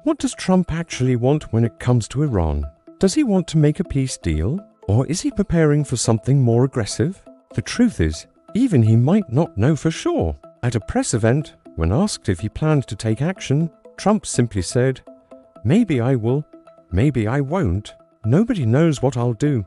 What does Trump actually want when it comes to Iran? Does he want to make a peace deal? Or is he preparing for something more aggressive? The truth is, even he might not know for sure. At a press event, when asked if he planned to take action, Trump simply said, "Maybe I will, maybe I won't. Nobody knows what I'll do."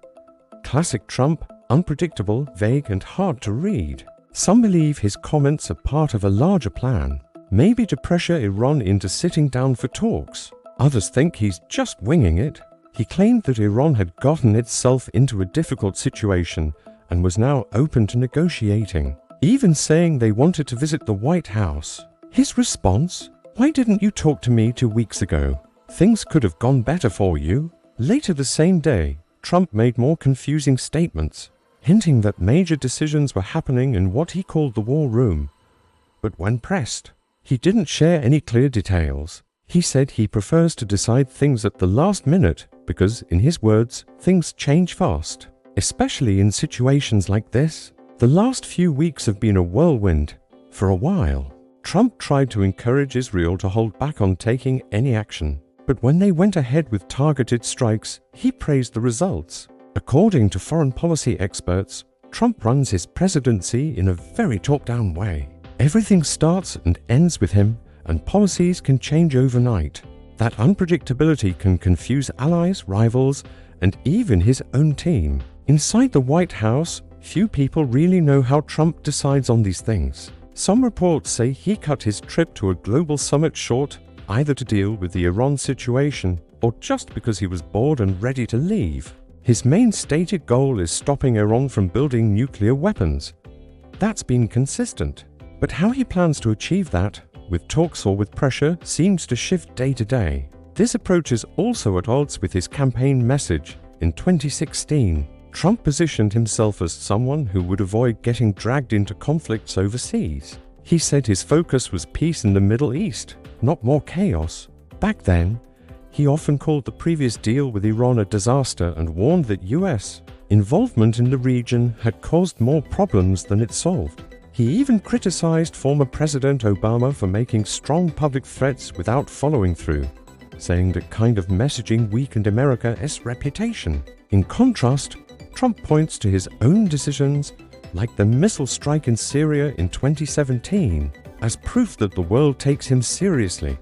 Classic Trump, unpredictable, vague, and hard to read. Some believe his comments are part of a larger plan, maybe to pressure Iran into sitting down for talks. Others think he's just winging it. He claimed that Iran had gotten itself into a difficult situation and was now open to negotiating, even saying they wanted to visit the White House. His response? "Why didn't you talk to me 2 weeks ago? Things could have gone better for you." Later the same day, Trump made more confusing statements, hinting that major decisions were happening in what he called the war room. But when pressed, he didn't share any clear details. He said he prefers to decide things at the last minute because, in his words, things change fast. Especially in situations like this. The last few weeks have been a whirlwind. For a while, Trump tried to encourage Israel to hold back on taking any action. But when they went ahead with targeted strikes, he praised the results. According to foreign policy experts, Trump runs his presidency in a very top-down way. Everything starts and ends with him, and policies can change overnight. That unpredictability can confuse allies, rivals, and even his own team. Inside the White House, few people really know how Trump decides on these things. Some reports say he cut his trip to a global summit short, either to deal with the Iran situation or just because he was bored and ready to leave. His main stated goal is stopping Iran from building nuclear weapons. That's been consistent. But how he plans to achieve that, with talks or with pressure, seems to shift day to day. This approach is also at odds with his campaign message. In 2016, Trump positioned himself as someone who would avoid getting dragged into conflicts overseas. He said his focus was peace in the Middle East, not more chaos. Back then, he often called the previous deal with Iran a disaster and warned that US involvement in the region had caused more problems than it solved. He even criticized former President Obama for making strong public threats without following through, saying that kind of messaging weakened America's reputation. In contrast, Trump points to his own decisions, like the missile strike in Syria in 2017, as proof that the world takes him seriously.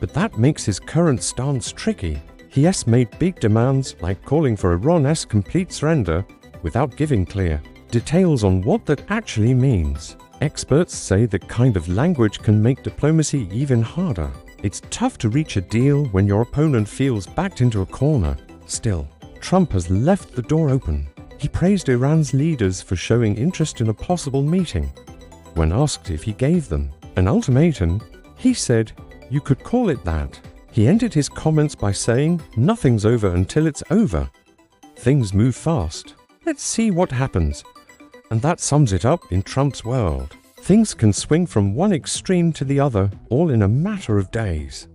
But that makes his current stance tricky. He has made big demands, like calling for Iran's complete surrender, without giving clear details on what that actually means. Experts say that kind of language can make diplomacy even harder. It's tough to reach a deal when your opponent feels backed into a corner. Still, Trump has left the door open. He praised Iran's leaders for showing interest in a possible meeting. When asked if he gave them an ultimatum, he said, "You could call it that." He ended his comments by saying, "Nothing's over until it's over. Things move fast. Let's see what happens." And that sums it up in Trump's world. Things can swing from one extreme to the other, all in a matter of days.